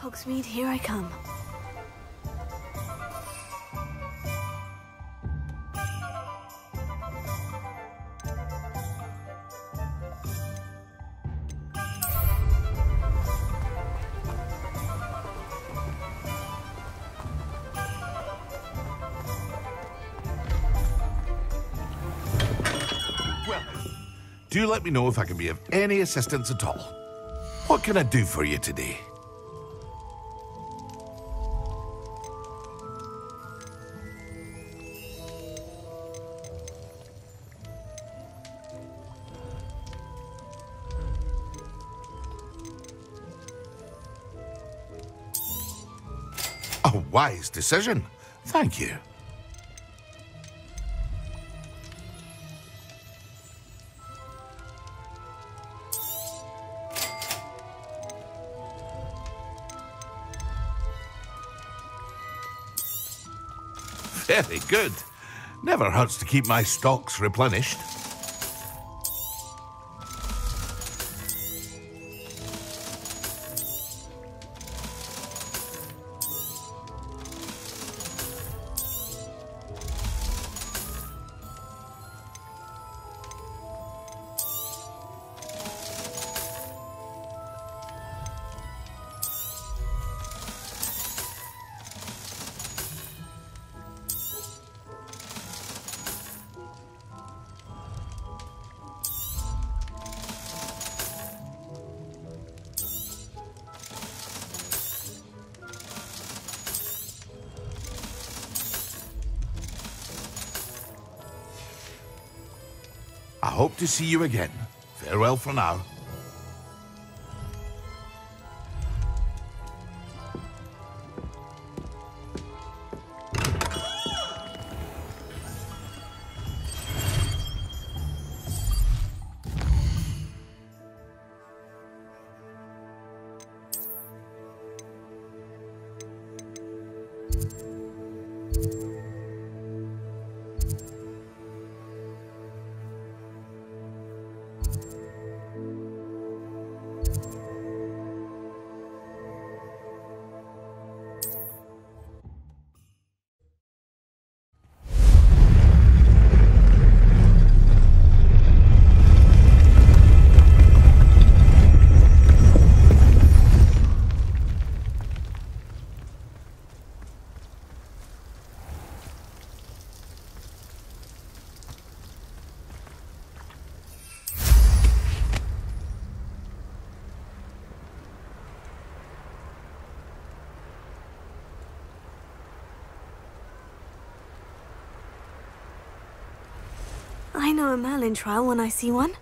Hogsmeade, here I come. Do let me know if I can be of any assistance at all. What can I do for you today? A wise decision. Thank you. Very good. Never hurts to keep my stocks replenished. I hope to see you again. Farewell for now. I know a Merlin trial when I see one.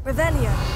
Revelio.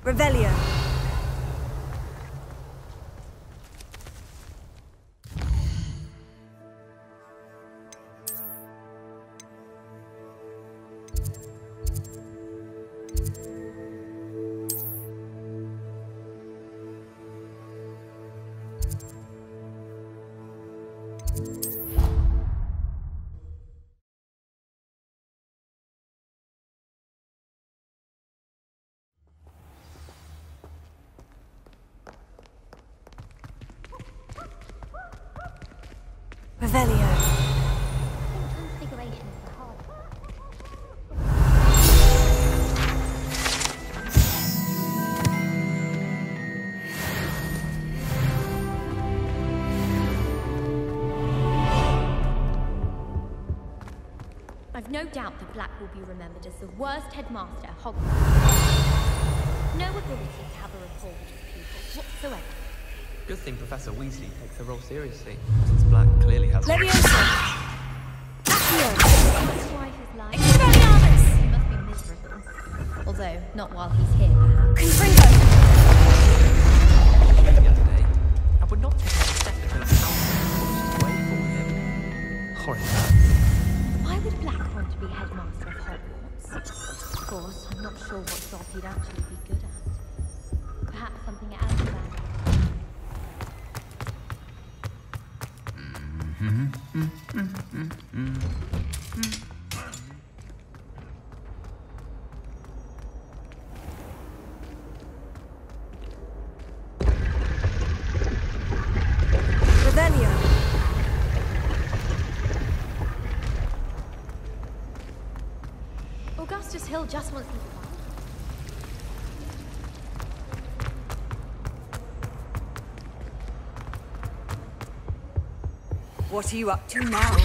Revelio. Revelio. Configuration of the hull. I've no doubt that Black will be remembered as the worst headmaster at Hogwarts. No ability to have a rapport with his pupils whatsoever. Good thing Professor Weasley takes the role seriously, since Black clearly has... Leviosa! His wife is lying. Expelliarmus! He must be miserable. Although, not while he's here, perhaps. Confringo! The other day, I would not take a second to how way for him. Horrid man. Why would Black want to be headmaster of Hogwarts? Of course, I'm not sure what job he'd actually be good at. Perhaps something at Azkaban. Revelio. Augustus Hill just wants me to find. What are you up to now?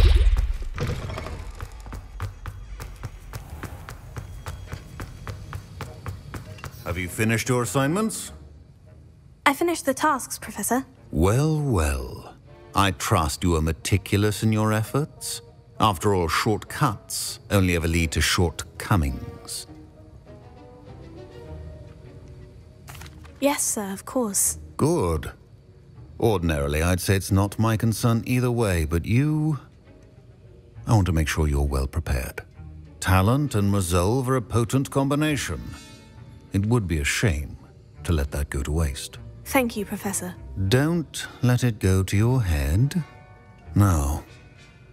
Have you finished your assignments? I finished the tasks, Professor. Well, well. I trust you are meticulous in your efforts. After all, shortcuts only ever lead to shortcomings. Yes, sir, of course. Good. Ordinarily, I'd say it's not my concern either way, but you... I want to make sure you're well prepared. Talent and resolve are a potent combination. It would be a shame to let that go to waste. Thank you, Professor. Don't let it go to your head. Now,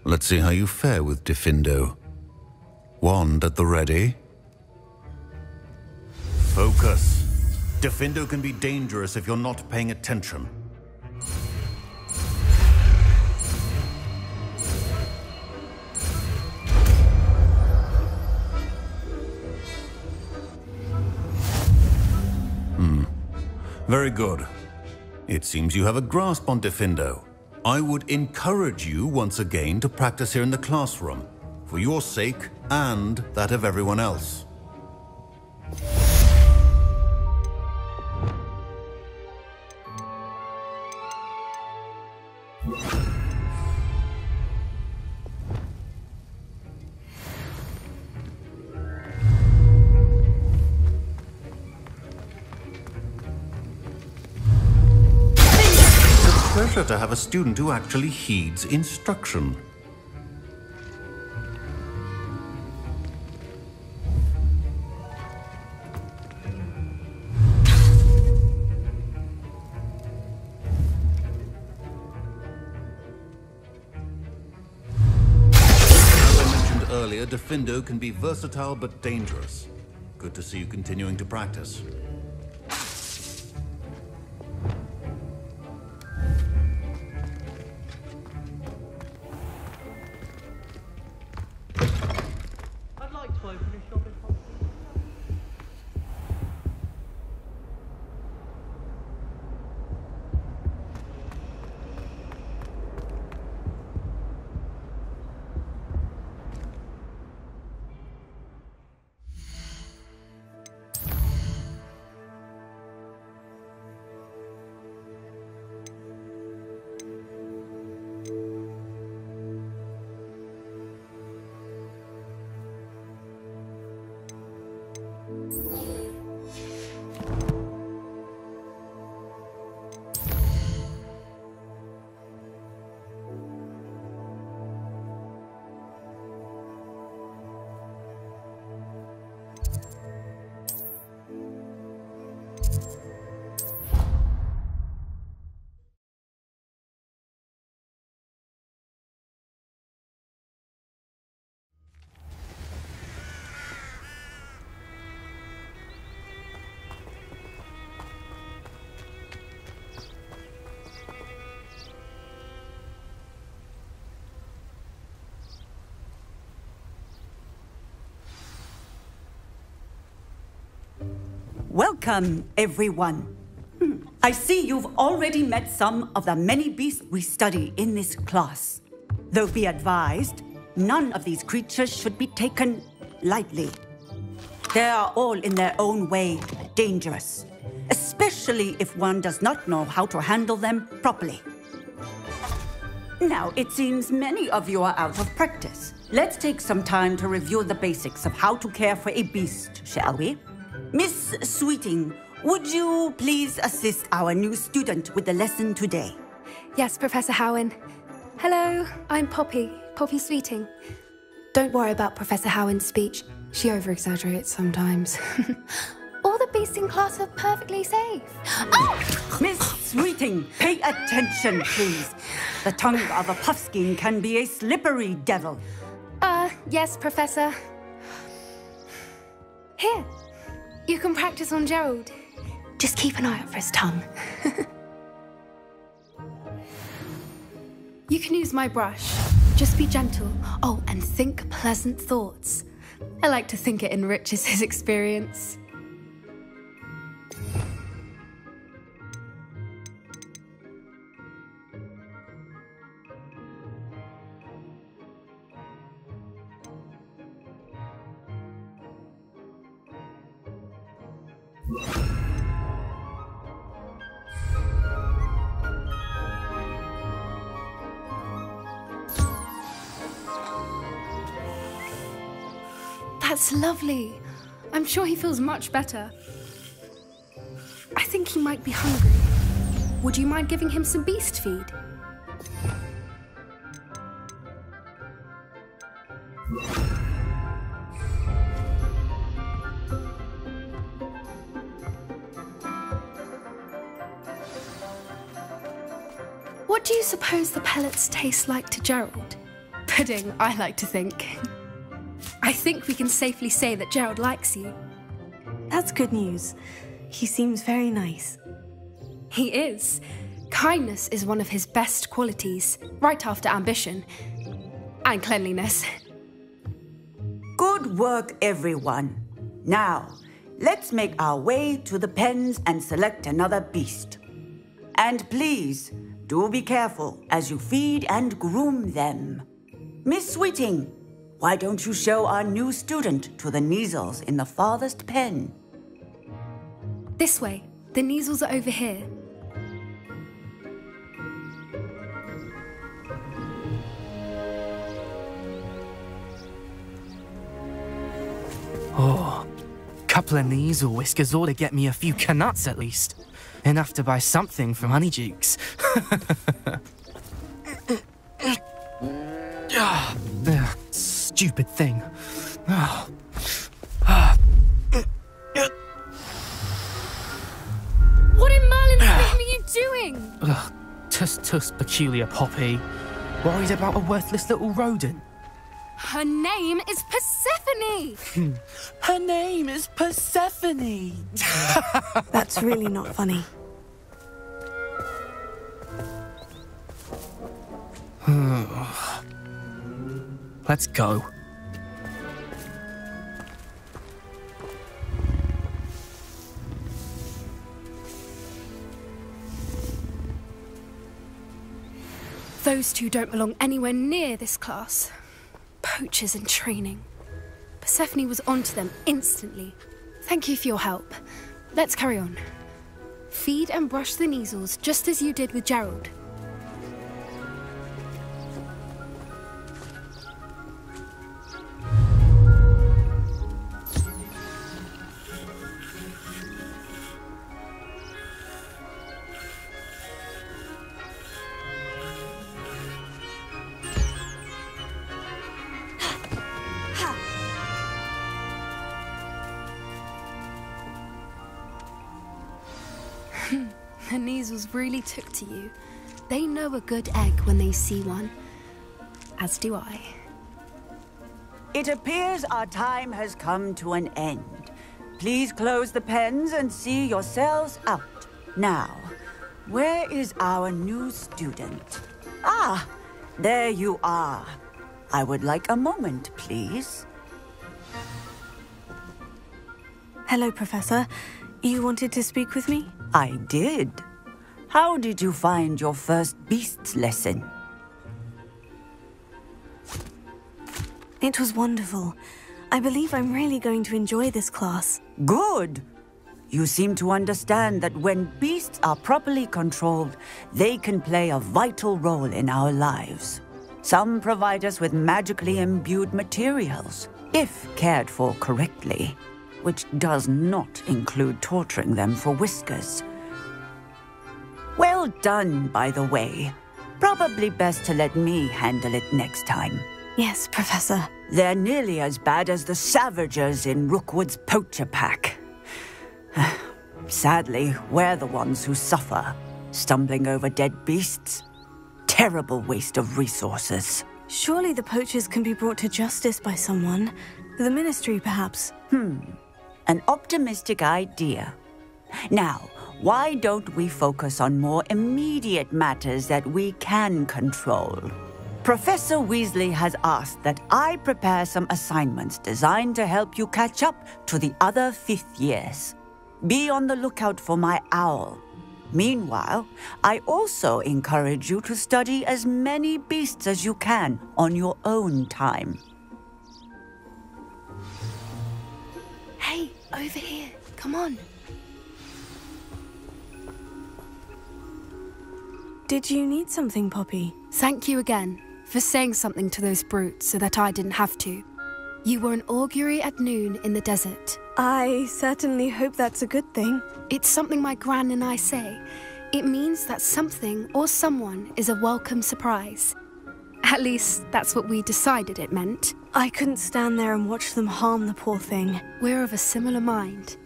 let's see how you fare with Diffindo. Wand at the ready. Focus. Diffindo can be dangerous if you're not paying attention. Very good. It seems you have a grasp on Diffindo. I would encourage you once again to practice here in the classroom, for your sake and that of everyone else. Pleasure to have a student who actually heeds instruction. As I mentioned earlier, Diffindo can be versatile but dangerous. Good to see you continuing to practice. Welcome, everyone. I see you've already met some of the many beasts we study in this class. Though be advised, none of these creatures should be taken lightly. They are all in their own way dangerous, especially if one does not know how to handle them properly. Now, it seems many of you are out of practice. Let's take some time to review the basics of how to care for a beast, shall we? Miss Sweeting, would you please assist our new student with the lesson today? Yes, Professor Howen. Hello, I'm Poppy Sweeting. Don't worry about Professor Howen's speech. She over-exaggerates sometimes. All the beasts in class are perfectly safe. Oh! Miss Sweeting, pay attention, please. The tongue of a puffskein can be a slippery devil. Yes, Professor. Here, you can practice on Gerald. Just keep an eye out for his tongue. You can use my brush. Just be gentle. Oh, and think pleasant thoughts. I like to think it enriches his experience. That's lovely. I'm sure he feels much better. I think he might be hungry. Would you mind giving him some beast feed? What do you suppose the pellets taste like to Gerald? Pudding, I like to think. I think we can safely say that Gerald likes you. That's good news. He seems very nice. He is. Kindness is one of his best qualities, right after ambition. And cleanliness. Good work, everyone. Now, let's make our way to the pens and select another beast. And please, do be careful as you feed and groom them. Miss Sweeting, why don't you show our new student to the Kneazles in the farthest pen? This way. The Kneazles are over here. Oh, couple of Kneazle whiskers ought to get me a few canuts at least. Enough to buy something from Honeydukes. Stupid thing. What in Merlin's name are you doing? Tuss, peculiar Poppy. Worried about a worthless little rodent. Her name is Persephone! Her name is Persephone! That's really not funny. Let's go. Those two don't belong anywhere near this class. Poachers in training. Persephone was onto them instantly. Thank you for your help. Let's carry on. Feed and brush the Kneazles just as you did with Gerald. The Kneazles really took to you. They know a good egg when they see one. As do I. It appears our time has come to an end. Please close the pens and see yourselves out. Now, where is our new student? Ah, there you are. I would like a moment, please. Hello, Professor. You wanted to speak with me? I did. How did you find your first beasts lesson? It was wonderful. I believe I'm really going to enjoy this class. Good. You seem to understand that when beasts are properly controlled, they can play a vital role in our lives. Some provide us with magically imbued materials, if cared for correctly, which does not include torturing them for whiskers. Well done, by the way. Probably best to let me handle it next time. Yes, Professor. They're nearly as bad as the Savagers in Rookwood's poacher pack. Sadly, we're the ones who suffer, stumbling over dead beasts. Terrible waste of resources. Surely the poachers can be brought to justice by someone. The Ministry, perhaps. An optimistic idea. Now, why don't we focus on more immediate matters that we can control? Professor Weasley has asked that I prepare some assignments designed to help you catch up to the other 5th years. Be on the lookout for my owl. Meanwhile, I also encourage you to study as many beasts as you can on your own time. Hey, over here. Come on. Did you need something, Poppy? Thank you again for saying something to those brutes so that I didn't have to. You were an augury at noon in the desert. I certainly hope that's a good thing. It's something my gran and I say. It means that something or someone is a welcome surprise. At least, that's what we decided it meant. I couldn't stand there and watch them harm the poor thing. We're of a similar mind.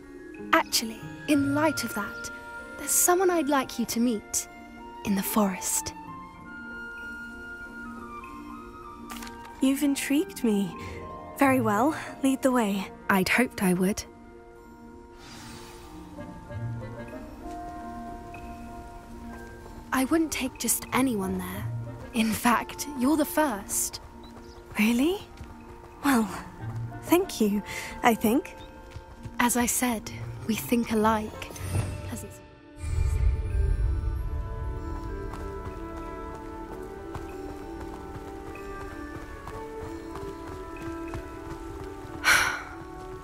Actually, in light of that, there's someone I'd like you to meet. In the forest. You've intrigued me. Very well, lead the way. I'd hoped I would. I wouldn't take just anyone there. In fact, you're the first. Really? Well, thank you, I think. As I said, we think alike. As it's...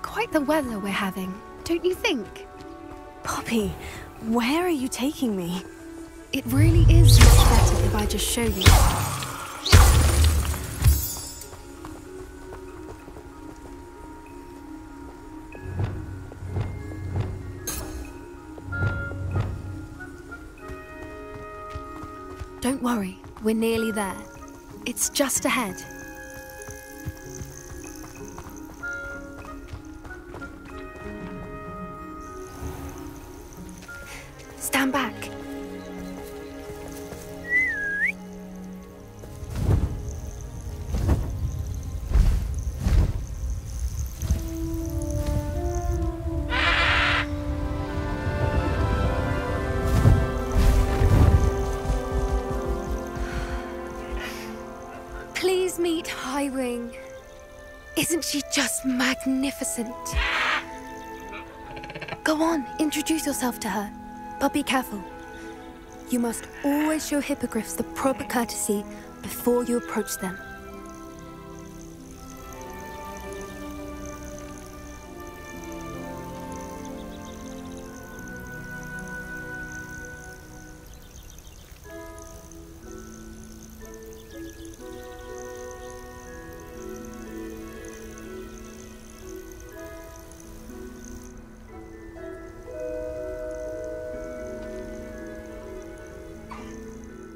Quite the weather we're having, don't you think? Poppy, where are you taking me? It really is much better if I just show you. Don't worry, we're nearly there. It's just ahead. Stand back. Please meet Highwing. Isn't she just magnificent? Go on, introduce yourself to her. But be careful. You must always show hippogriffs the proper courtesy before you approach them.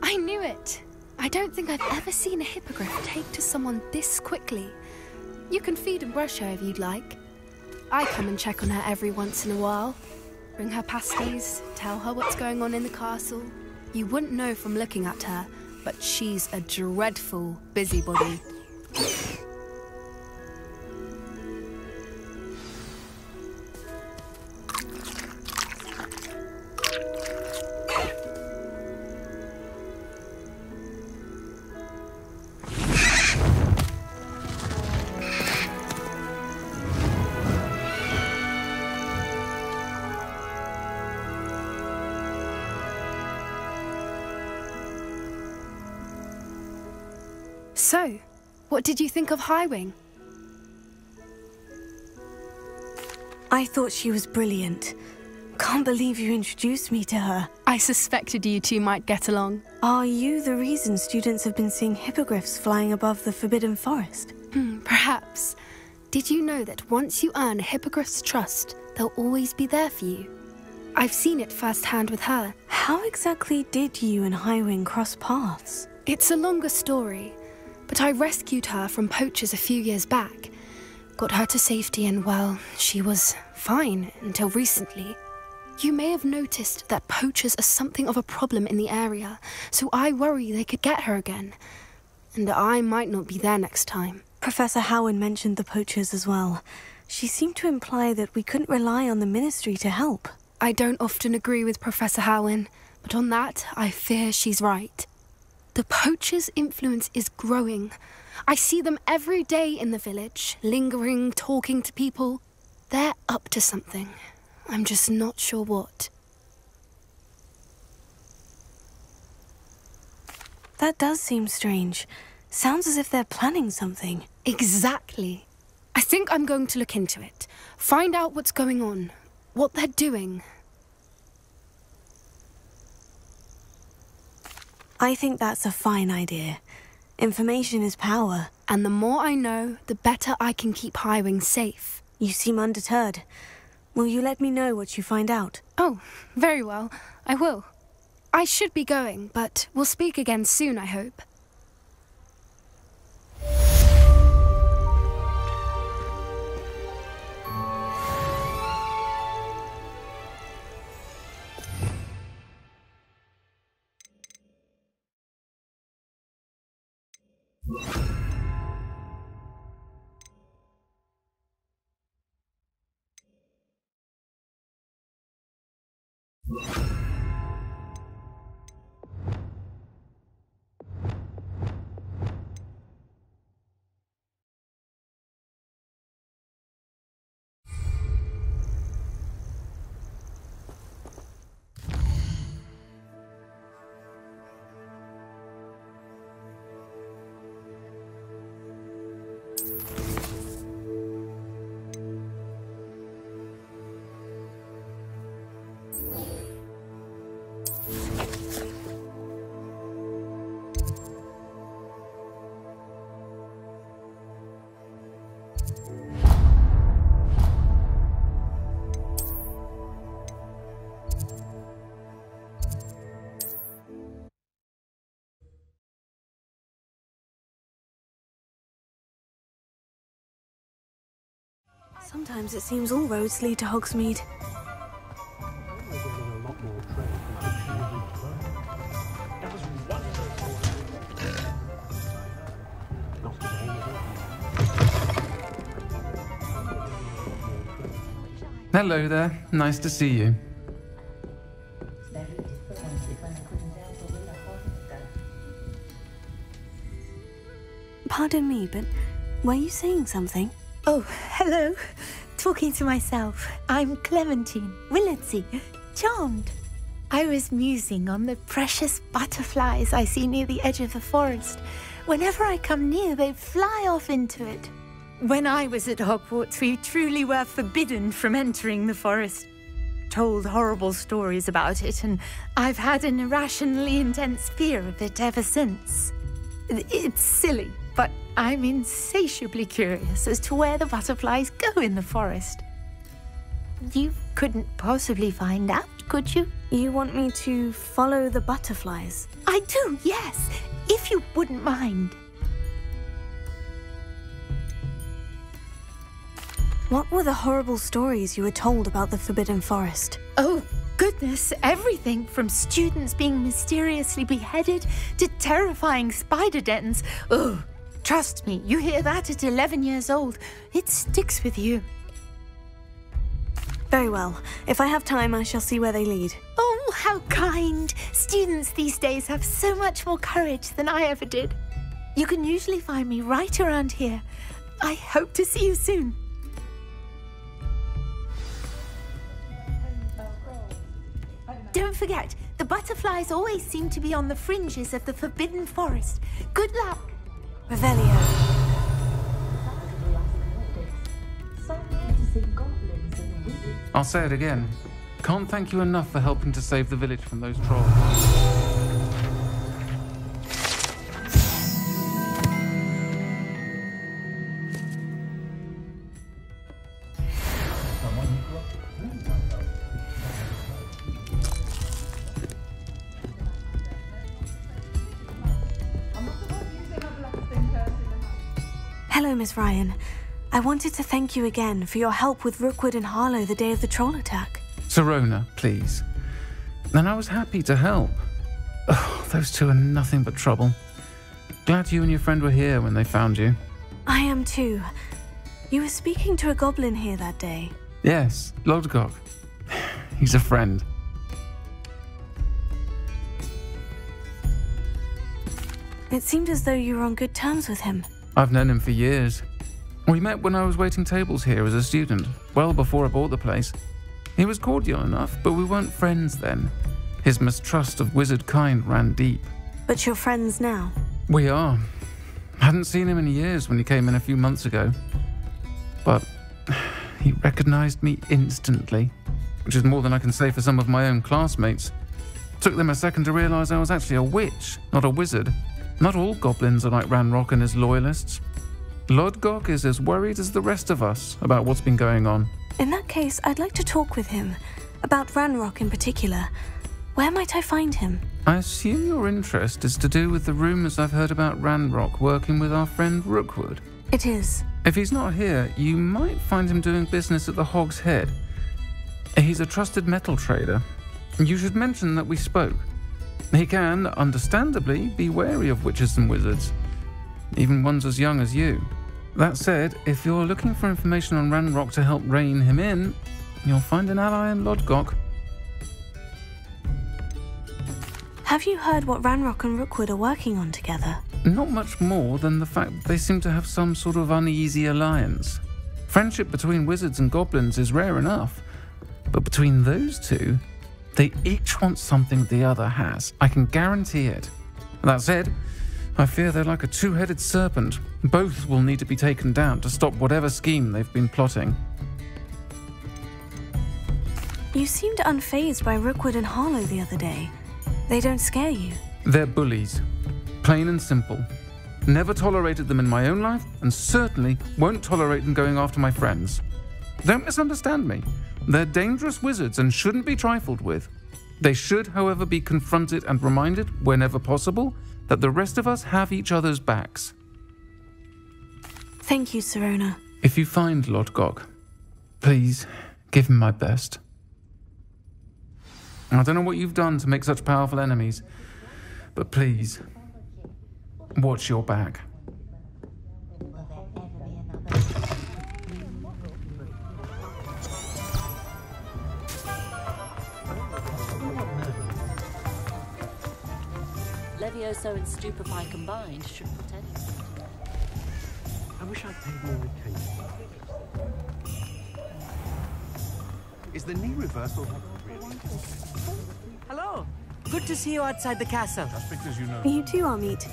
I knew it! I don't think I've ever seen a hippogriff take to someone this quickly. You can feed and brush her if you'd like. I come and check on her every once in a while. Bring her pasties, tell her what's going on in the castle. You wouldn't know from looking at her, but she's a dreadful busybody. So, what did you think of Highwing? I thought she was brilliant. Can't believe you introduced me to her. I suspected you two might get along. Are you the reason students have been seeing hippogriffs flying above the Forbidden Forest? Perhaps. Did you know that once you earn a hippogriff's trust, they'll always be there for you? I've seen it firsthand with her. How exactly did you and Highwing cross paths? It's a longer story, but I rescued her from poachers a few years back. Got her to safety and, well, she was fine until recently. You may have noticed that poachers are something of a problem in the area, so I worry they could get her again. And I might not be there next time. Professor Howin mentioned the poachers as well. She seemed to imply that we couldn't rely on the Ministry to help. I don't often agree with Professor Howin, but on that, I fear she's right. The poachers' influence is growing. I see them every day in the village, lingering, talking to people. They're up to something. I'm just not sure what. That does seem strange. Sounds as if they're planning something. Exactly. I think I'm going to look into it. Find out what's going on, what they're doing. I think that's a fine idea. Information is power. And the more I know, the better I can keep Highwing safe. You seem undeterred. Will you let me know what you find out? Oh, very well. I will. I should be going, but we'll speak again soon, I hope. Sometimes it seems all roads lead to Hogsmeade. Hello there. Nice to see you. Pardon me, but were you saying something? Oh, hello. Talking to myself. I'm Clementine Willardsey. Charmed. I was musing on the precious butterflies I see near the edge of the forest. Whenever I come near, they fly off into it. When I was at Hogwarts, we truly were forbidden from entering the forest. Told horrible stories about it, and I've had an irrationally intense fear of it ever since. It's silly, but I'm insatiably curious as to where the butterflies go in the forest. You couldn't possibly find out, could you? You want me to follow the butterflies? I do, yes, if you wouldn't mind. What were the horrible stories you were told about the Forbidden Forest? Oh, goodness, everything from students being mysteriously beheaded to terrifying spider dens. Ugh. Trust me, you hear that at 11 years old, it sticks with you. Very well. If I have time, I shall see where they lead. Oh, how kind. Students these days have so much more courage than I ever did. You can usually find me right around here. I hope to see you soon. Don't forget, the butterflies always seem to be on the fringes of the Forbidden Forest. Good luck. Revelio. I'll say it again. Can't thank you enough for helping to save the village from those trolls. Hello, Miss Ryan. I wanted to thank you again for your help with Rookwood and Harlow the day of the troll attack. Serona, please. And I was happy to help. Oh, those two are nothing but trouble. Glad you and your friend were here when they found you. I am too. You were speaking to a goblin here that day. Yes, Lodgok. He's a friend. It seemed as though you were on good terms with him. I've known him for years. We met when I was waiting tables here as a student, well before I bought the place. He was cordial enough, but we weren't friends then. His mistrust of wizard kind ran deep. But you're friends now? We are. Hadn't seen him in years when he came in a few months ago. But he recognized me instantly, which is more than I can say for some of my own classmates. Took them a second to realise I was actually a witch, not a wizard. Not all goblins are like Ranrock and his loyalists. Lodgok is as worried as the rest of us about what's been going on. In that case, I'd like to talk with him. About Ranrock in particular. Where might I find him? I assume your interest is to do with the rumours I've heard about Ranrock working with our friend Rookwood. It is. If he's not here, you might find him doing business at the Hog's Head. He's a trusted metal trader. You should mention that we spoke. He can, understandably, be wary of witches and wizards, even ones as young as you. That said, if you're looking for information on Ranrock to help rein him in, you'll find an ally in Lodgok. Have you heard what Ranrock and Rookwood are working on together? Not much more than the fact that they seem to have some sort of uneasy alliance. Friendship between wizards and goblins is rare enough, but between those two, they each want something the other has. I can guarantee it. That said, I fear they're like a two-headed serpent. Both will need to be taken down to stop whatever scheme they've been plotting. You seemed unfazed by Rookwood and Harlow the other day. They don't scare you. They're bullies. Plain and simple. Never tolerated them in my own life, and certainly won't tolerate them going after my friends. Don't misunderstand me. They're dangerous wizards and shouldn't be trifled with. They should, however, be confronted and reminded, whenever possible, that the rest of us have each other's backs. Thank you, Sirona. If you find Lodgok, please give him my best. I don't know what you've done to make such powerful enemies, but please, watch your back. Levioso and Stupefy combined should protect. I wish I'd paid more attention. Is the knee reversal really? Hello. Good to see you outside the castle. Just because you know. You too, Amit.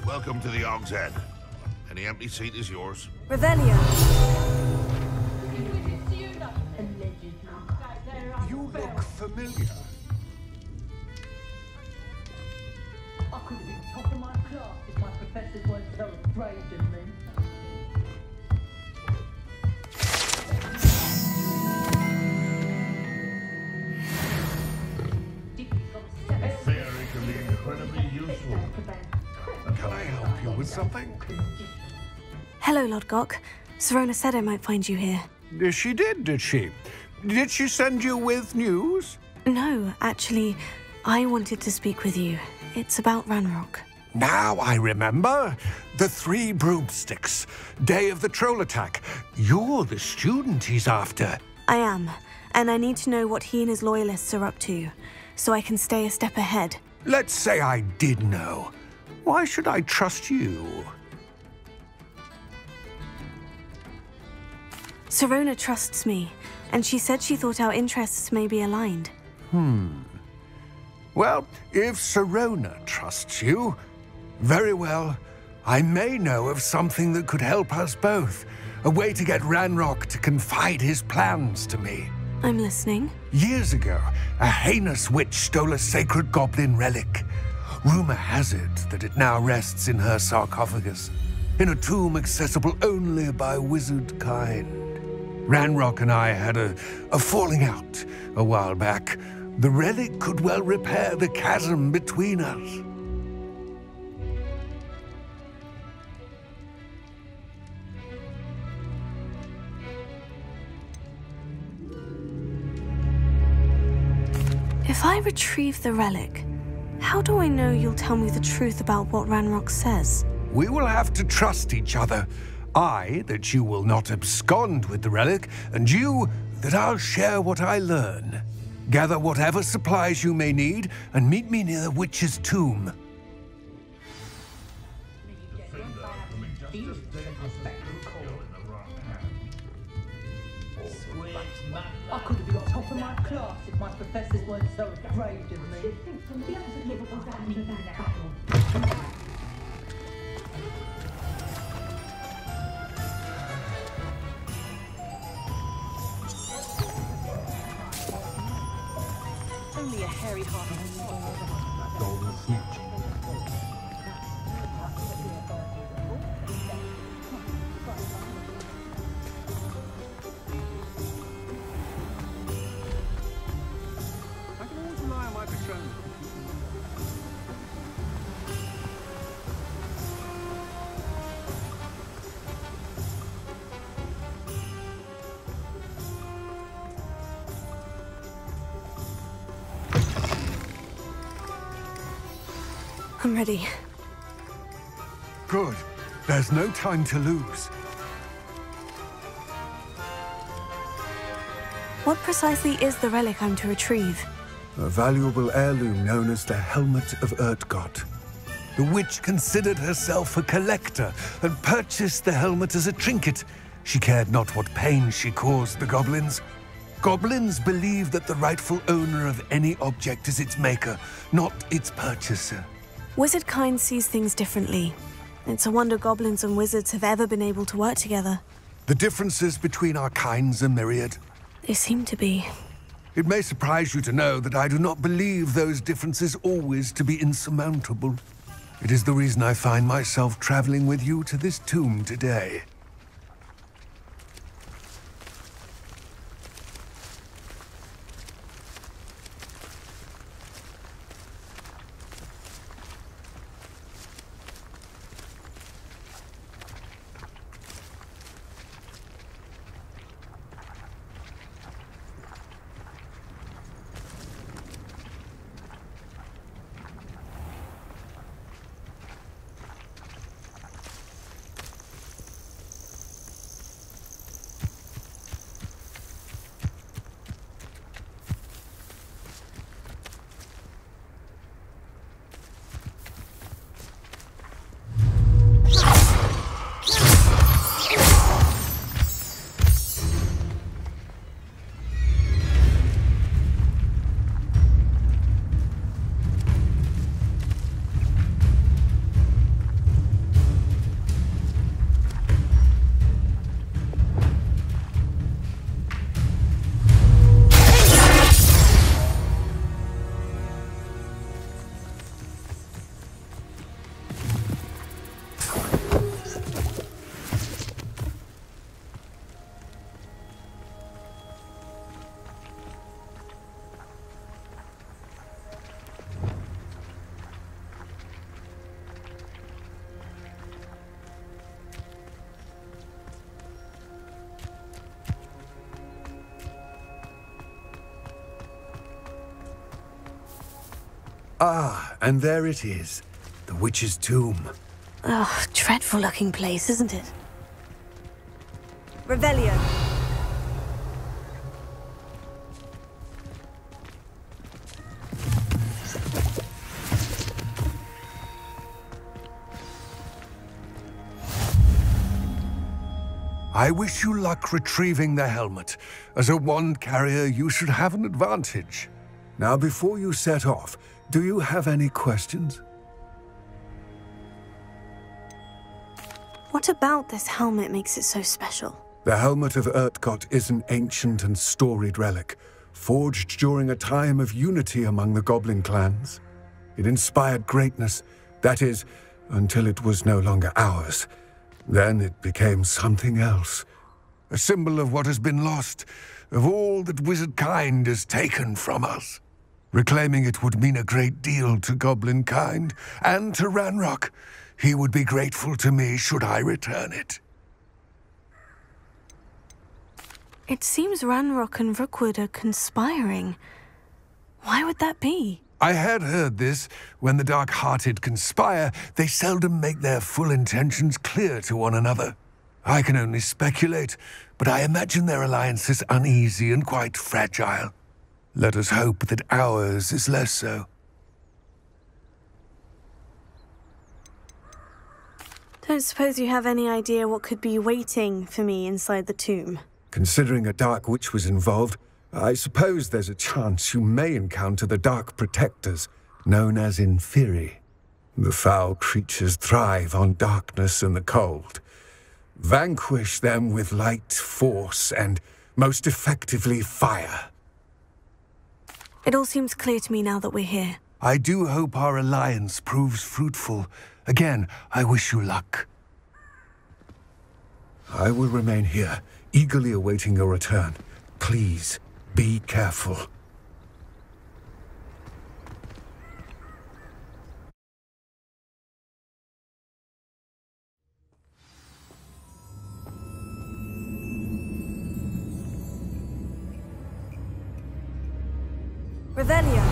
Welcome to the Hog's Head. Any empty seat is yours. Revelio. You look familiar. I could have been top of my class if my professors weren't so afraid of me. Fairy can be incredibly useful. Can I help you with something? Hello, Lodgok. Sirona said I might find you here. She did she? Did she send you with news? No, actually, I wanted to speak with you. It's about Ranrock. Now I remember. The 3 broomsticks. Day of the troll attack. You're the student he's after. I am, and I need to know what he and his loyalists are up to, so I can stay a step ahead. Let's say I did know. Why should I trust you? Sirona trusts me, and she said she thought our interests may be aligned. Well, if Sirona trusts you, very well. I may know of something that could help us both. A way to get Ranrock to confide his plans to me. I'm listening. Years ago, a heinous witch stole a sacred goblin relic. Rumor has it that it now rests in her sarcophagus, in a tomb accessible only by wizard kind. Ranrock and I had a falling out a while back. The relic could well repair the chasm between us. If I retrieve the relic, how do I know you'll tell me the truth about what Ranrock says? We will have to trust each other. I, that you will not abscond with the relic, and you, that I'll share what I learn. Gather whatever supplies you may need, and meet me near the witch's tomb. I could have been top of my class if my professors weren't so afraid of me. only a hairy-hearted Golden snitch. I can always rely on my patron. I'm ready. Good. There's no time to lose. What precisely is the relic I'm to retrieve? A valuable heirloom known as the Helmet of Urtgott. The witch considered herself a collector and purchased the helmet as a trinket. She cared not what pain she caused the goblins. Goblins believe that the rightful owner of any object is its maker, not its purchaser. Wizard kind sees things differently. It's a wonder goblins and wizards have ever been able to work together. The differences between our kinds are myriad. They seem to be. It may surprise you to know that I do not believe those differences always to be insurmountable. It is the reason I find myself traveling with you to this tomb today. Ah, and there it is. The witch's tomb. Oh, dreadful looking place, isn't it? Revelio. I wish you luck retrieving the helmet. As a wand carrier, you should have an advantage. Now, before you set off, do you have any questions? What about this helmet makes it so special? The Helmet of Urtgott is an ancient and storied relic, forged during a time of unity among the goblin clans. It inspired greatness, that is, until it was no longer ours. Then it became something else. A symbol of what has been lost, of all that wizard kind has taken from us. Reclaiming it would mean a great deal to goblin kind, and to Ranrock. He would be grateful to me should I return it. It seems Ranrock and Rookwood are conspiring. Why would that be? I had heard this. When the dark-hearted conspire, they seldom make their full intentions clear to one another. I can only speculate, but I imagine their alliance is uneasy and quite fragile. Let us hope that ours is less so. Don't suppose you have any idea what could be waiting for me inside the tomb? Considering a dark witch was involved, I suppose there's a chance you may encounter the Dark Protectors, known as Inferi. The foul creatures thrive on darkness and the cold. Vanquish them with light, force, and most effectively fire. It all seems clear to me now that we're here. I do hope our alliance proves fruitful. Again, I wish you luck. I will remain here, eagerly awaiting your return. Please, be careful. Revelio.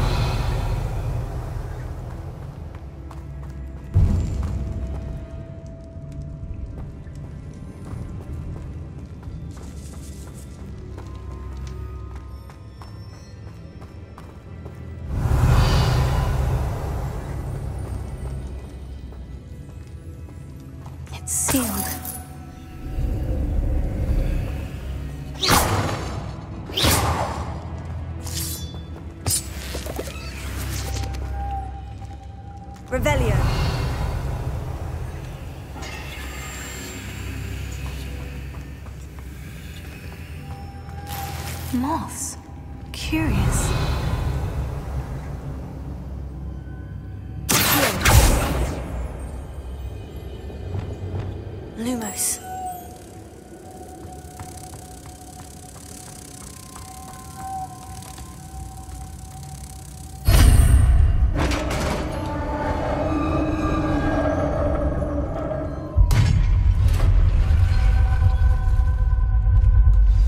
It's sealed. Revelio. Moths. Curious. Lumos.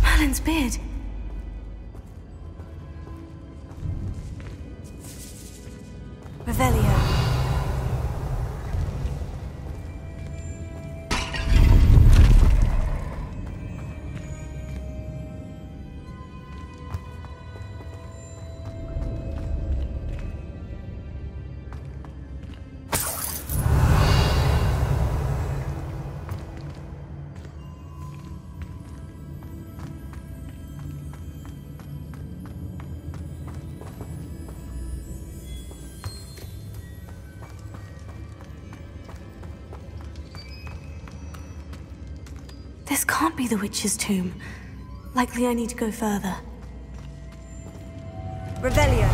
Merlin's beard. Revelio. This can't be the witch's tomb. Likely I need to go further. Revelio.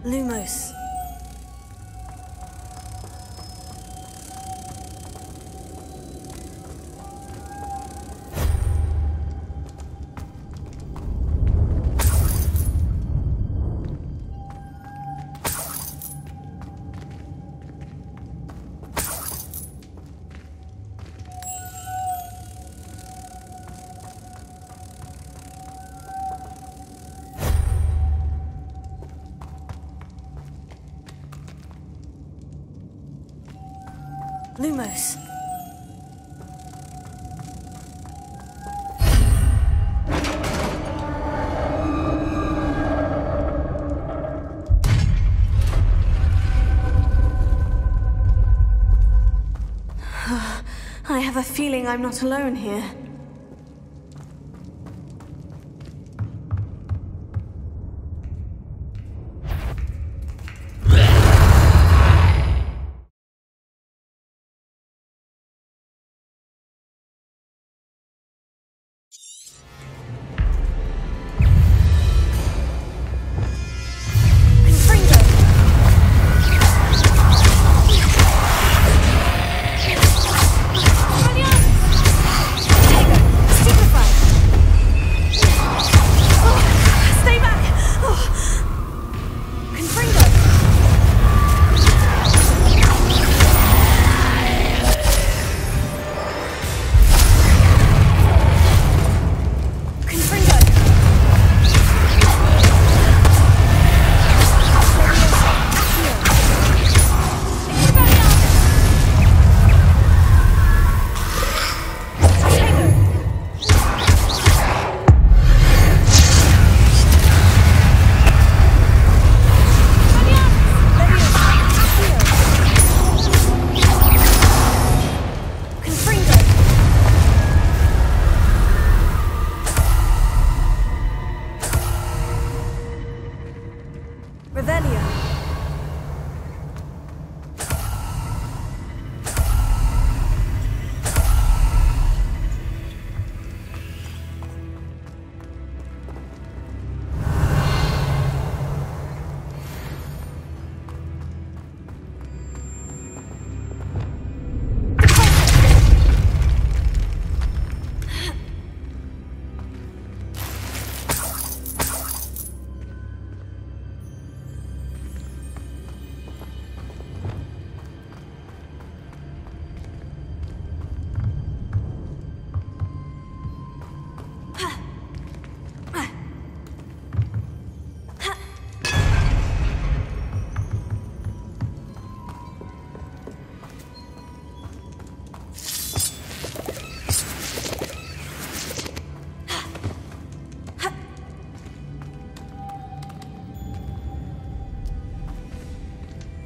Lumos. Lumos. I have a feeling I'm not alone here. Take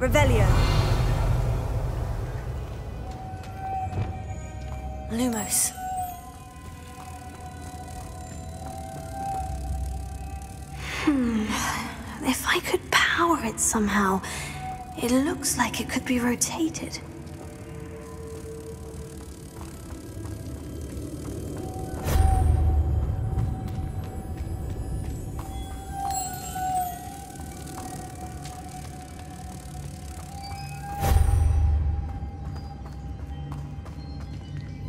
Revelio. Lumos. If I could power it somehow, it looks like it could be rotated.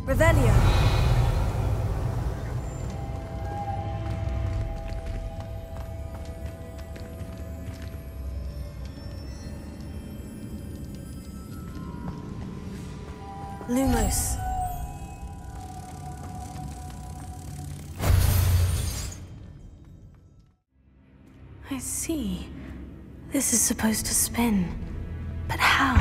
Revelio. Lumos. I see. This is supposed to spin. But how?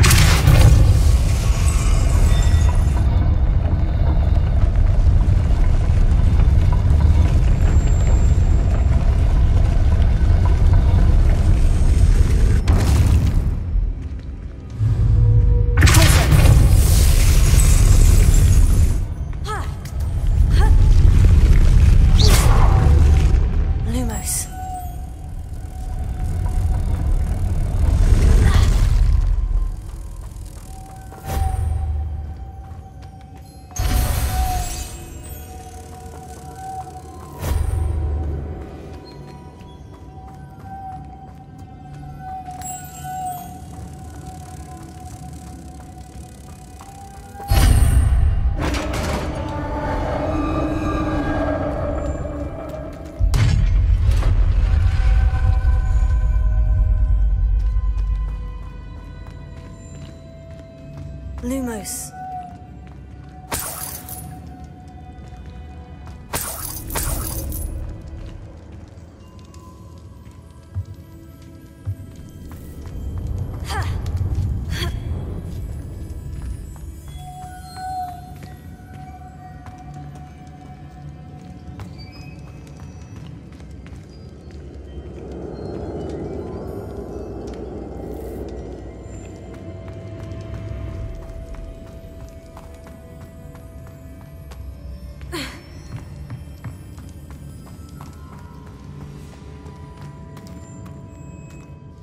Lumos.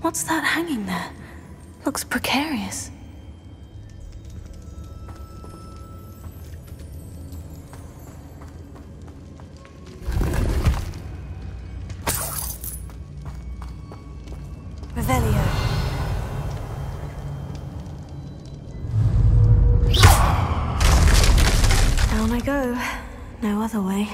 What's that hanging there? Looks precarious. Revelio. Down I go. No other way.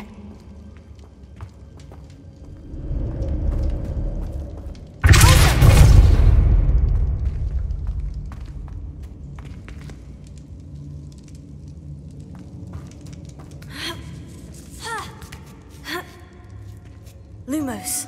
Lumos.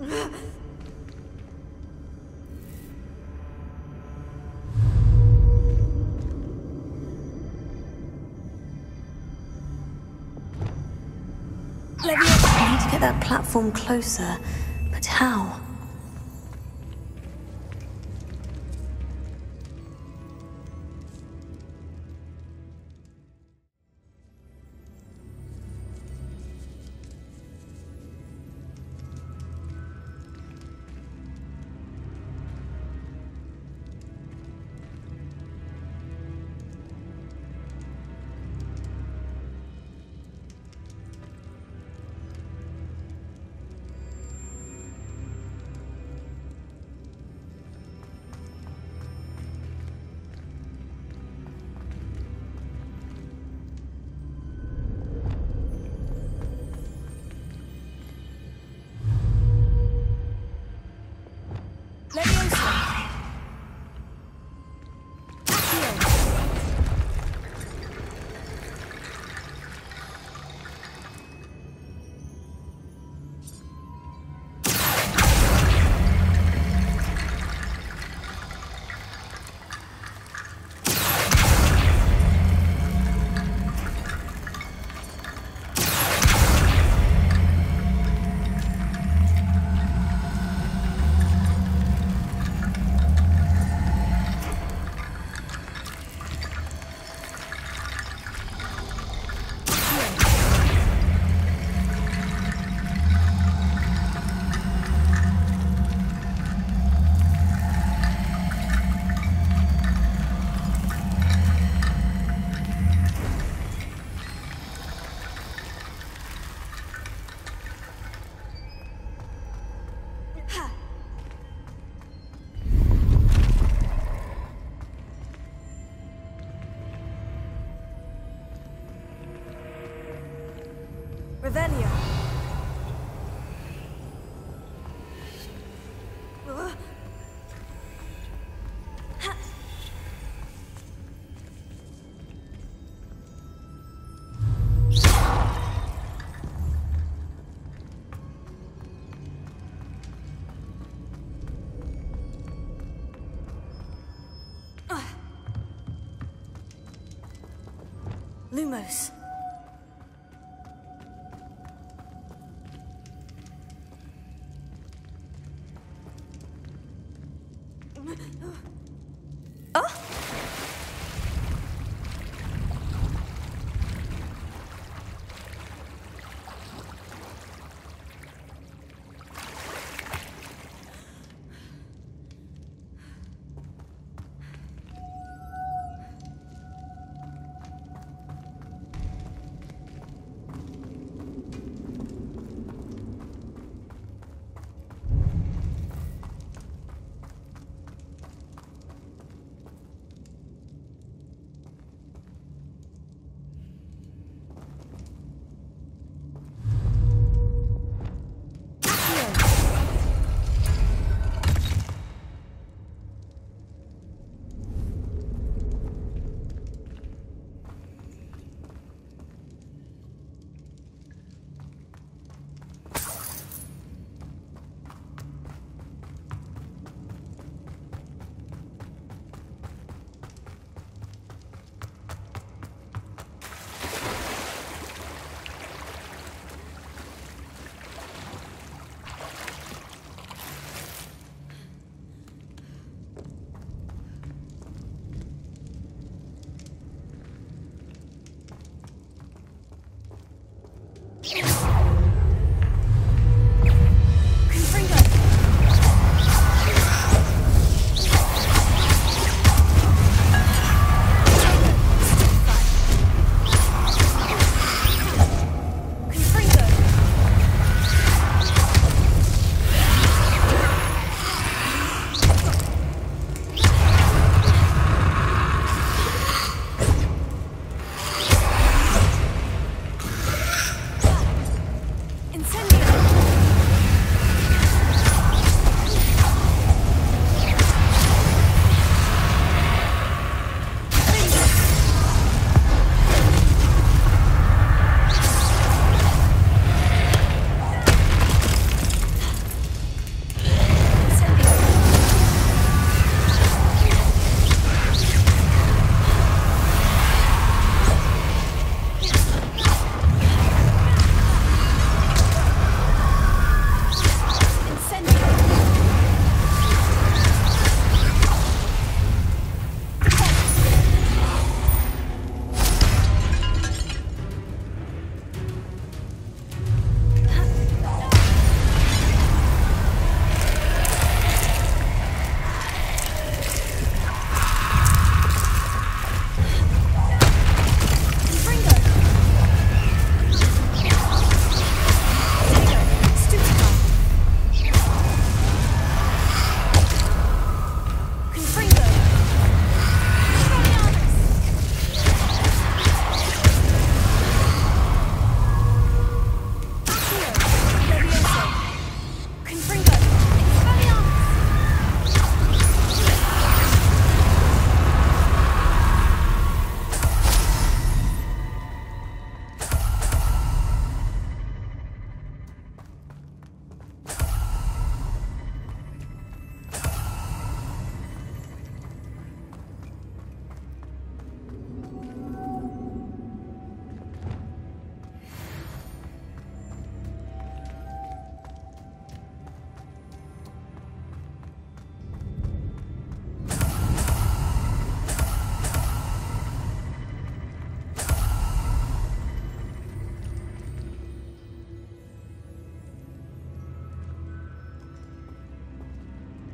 I need to get that platform closer, but how? Revelio. Lumos.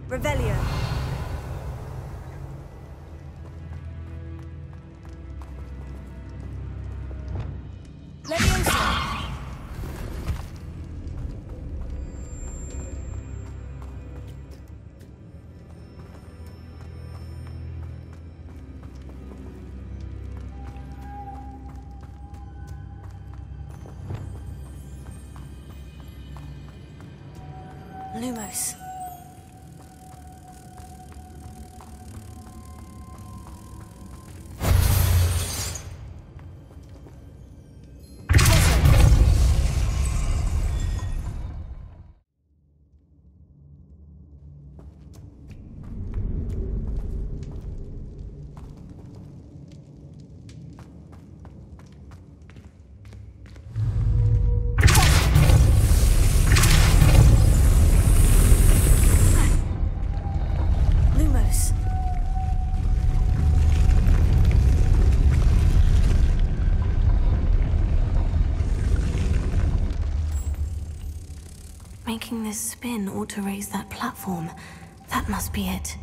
Revelio. Leviosa. Lumos. Making this spin ought to raise that platform. That must be it.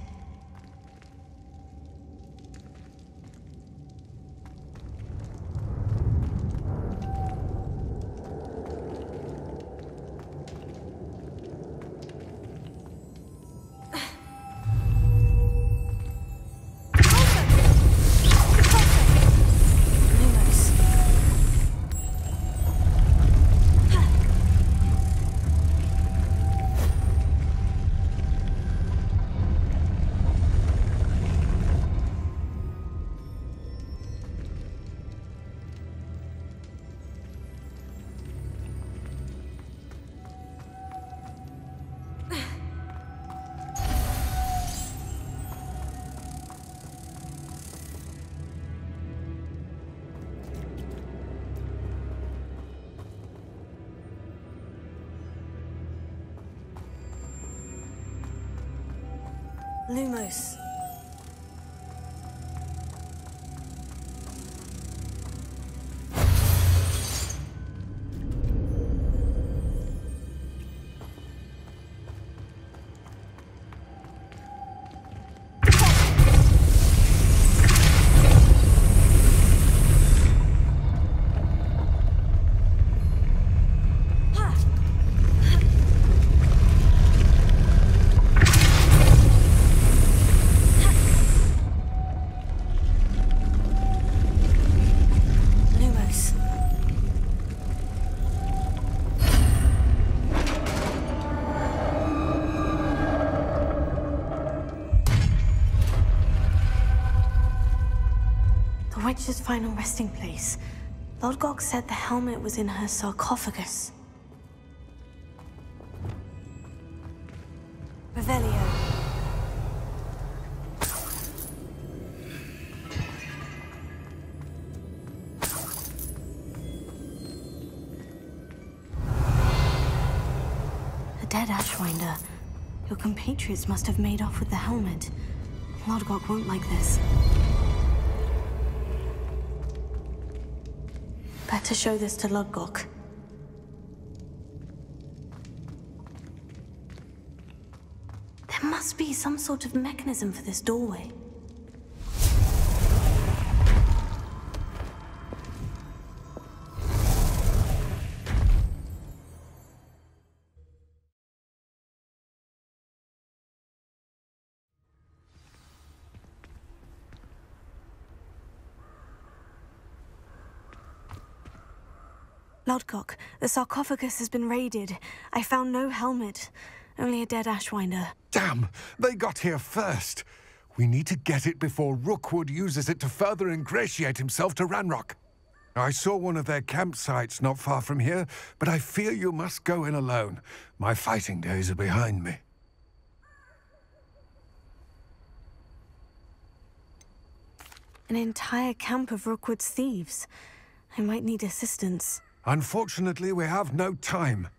Lumos. Witch's final resting place. Lodgok said the helmet was in her sarcophagus. Revelio. A dead Ashwinder. Your compatriots must have made off with the helmet. Lodgok won't like this. Better show this to Lodgok. There must be some sort of mechanism for this doorway. Lodgok, the sarcophagus has been raided. I found no helmet, only a dead Ashwinder. Damn! They got here first. We need to get it before Rookwood uses it to further ingratiate himself to Ranrock. I saw one of their campsites not far from here, but I fear you must go in alone. My fighting days are behind me. An entire camp of Rookwood's thieves. I might need assistance. Unfortunately, we have no time.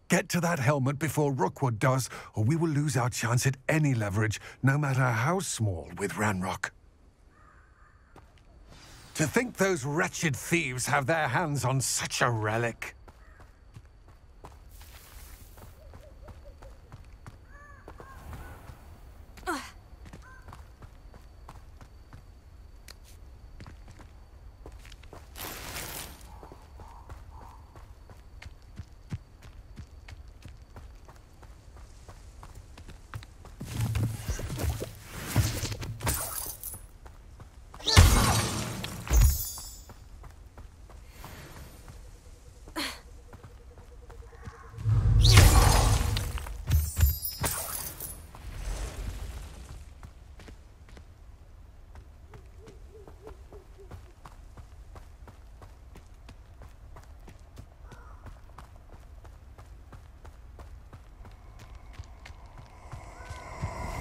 Get to that helmet before Rookwood does, or we will lose our chance at any leverage, no matter how small, with Ranrock. To think those wretched thieves have their hands on such a relic.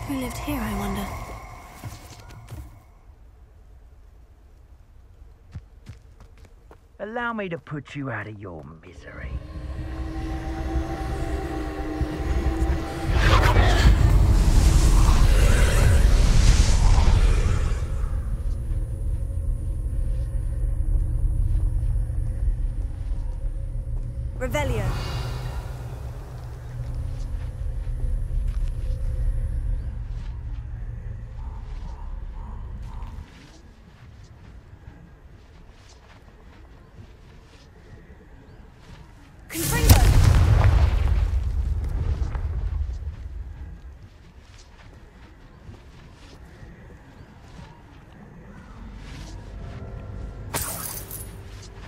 Who lived here, I wonder? Allow me to put you out of your misery. Revelio.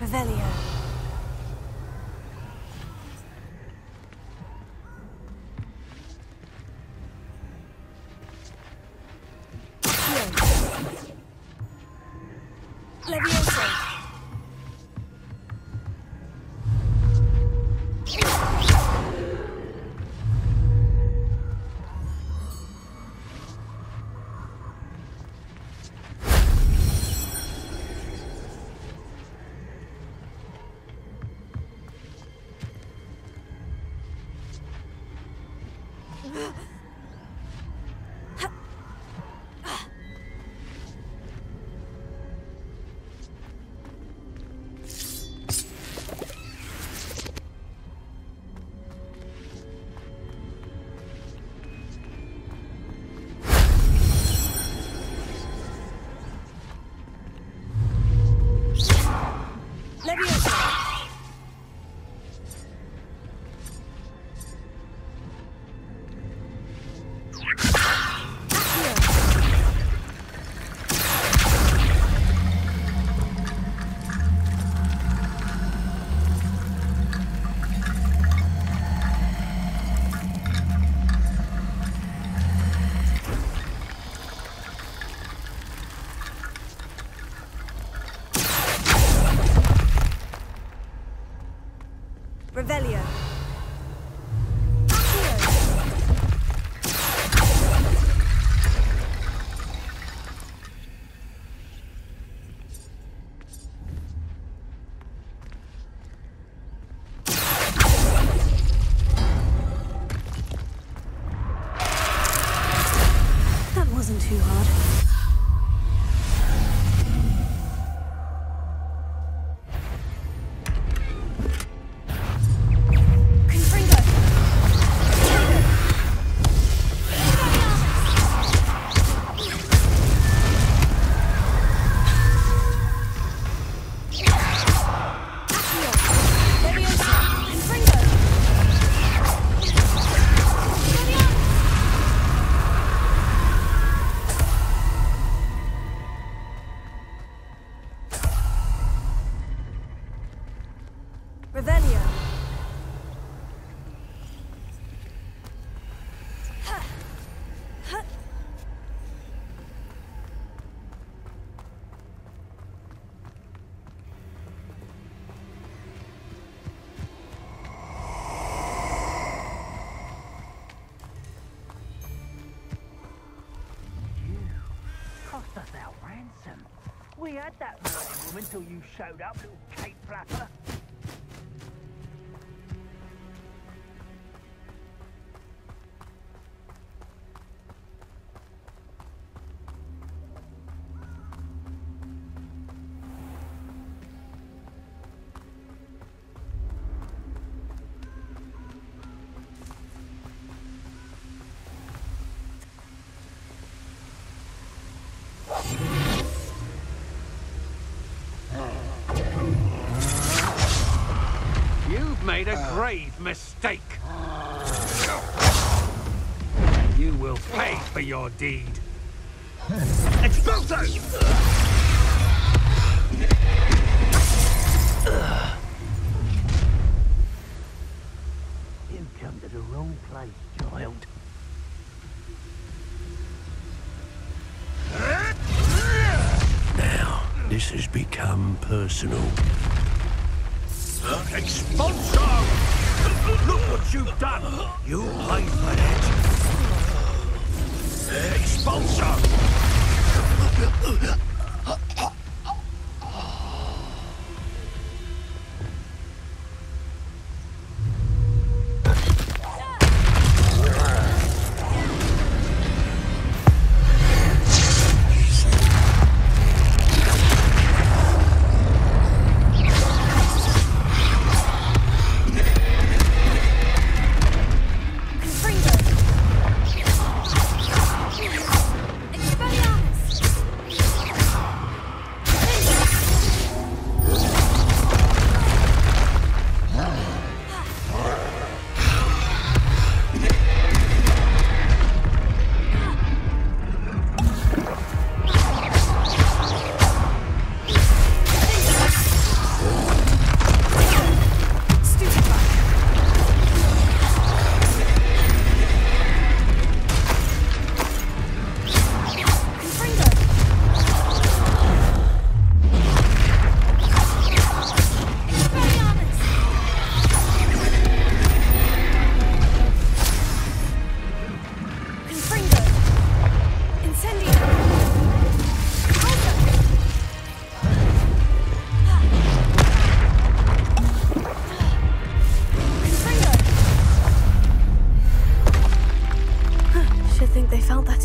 Revelio. Levioso. Revelio. That wasn't too hard. Revelio. Cost us our ransom. We had that murder woman till you showed up, little cape flapper. You've made a grave mistake. You will pay for your deed. Expulso! You've come to the wrong place, child. Now, this has become personal. Expulso! Look what you've done! You pay for it! Expulsion!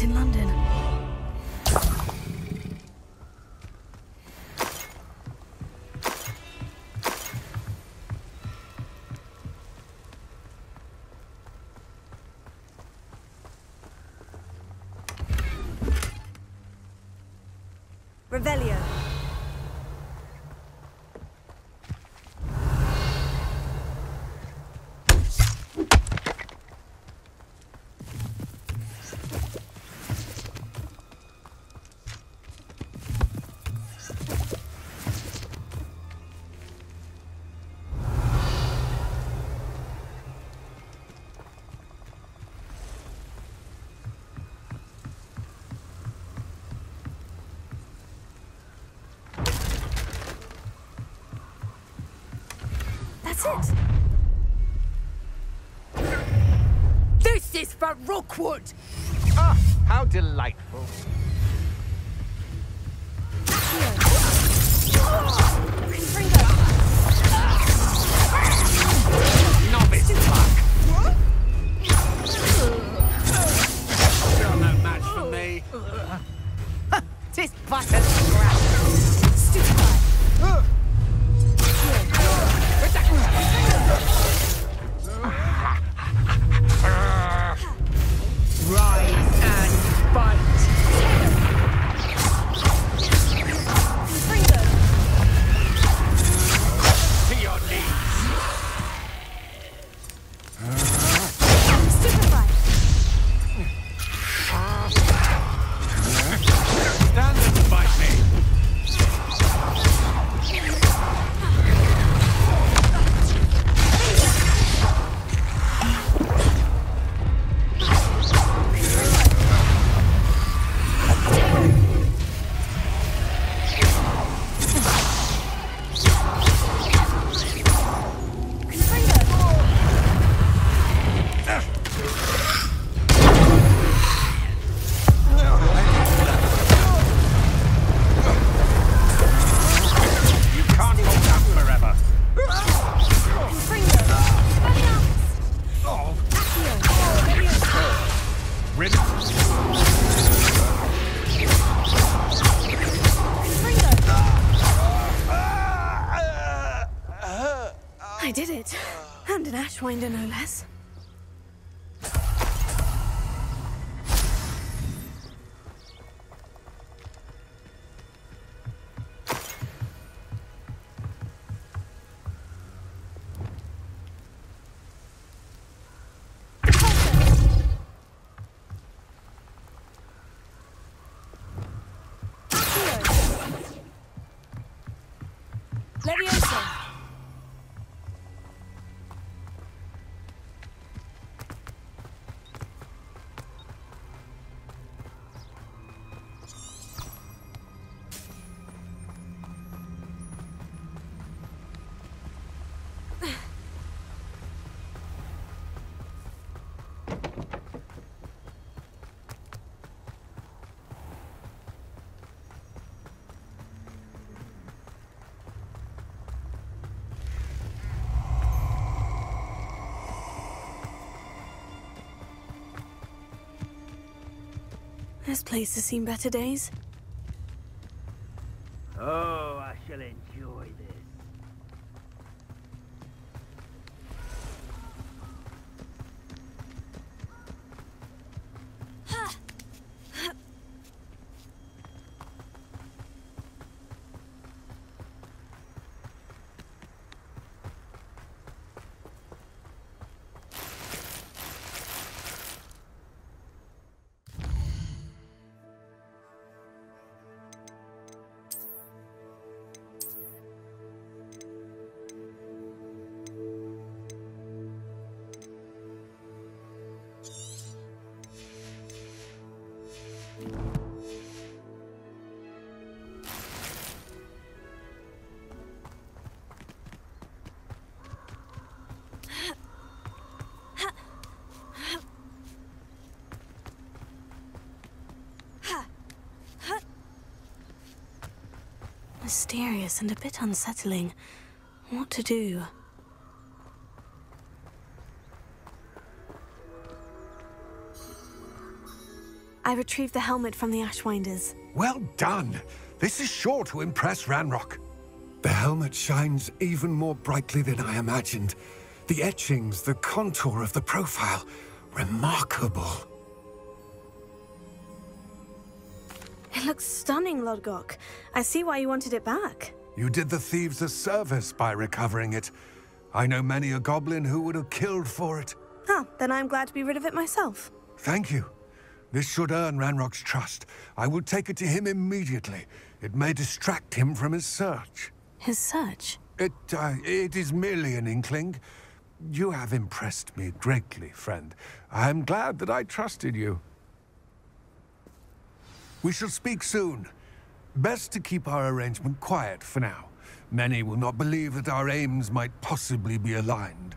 In London. Revelio. That's it. This is for Rookwood! Ah, how delightful. Novice luck. Still no match for me. This button scratch. Stupid. Rise and bite. To your knees. Stupefy. Stand and fight me. I did it. And an Ashwinder, no less. This place has seen better days. Oh, I shall enjoy this. Mysterious and a bit unsettling. What to do? I retrieved the helmet from the Ashwinders. Well done! This is sure to impress Ranrock. The helmet shines even more brightly than I imagined. The etchings, the contour of the profile, remarkable. It looks stunning, Lodgok. I see why you wanted it back. You did the thieves a service by recovering it. I know many a goblin who would have killed for it. Ah, then I'm glad to be rid of it myself. Thank you. This should earn Ranrock's trust. I will take it to him immediately. It may distract him from his search. His search? It is merely an inkling. You have impressed me greatly, friend. I am glad that I trusted you. We shall speak soon. Best to keep our arrangement quiet for now. Many will not believe that our aims might possibly be aligned.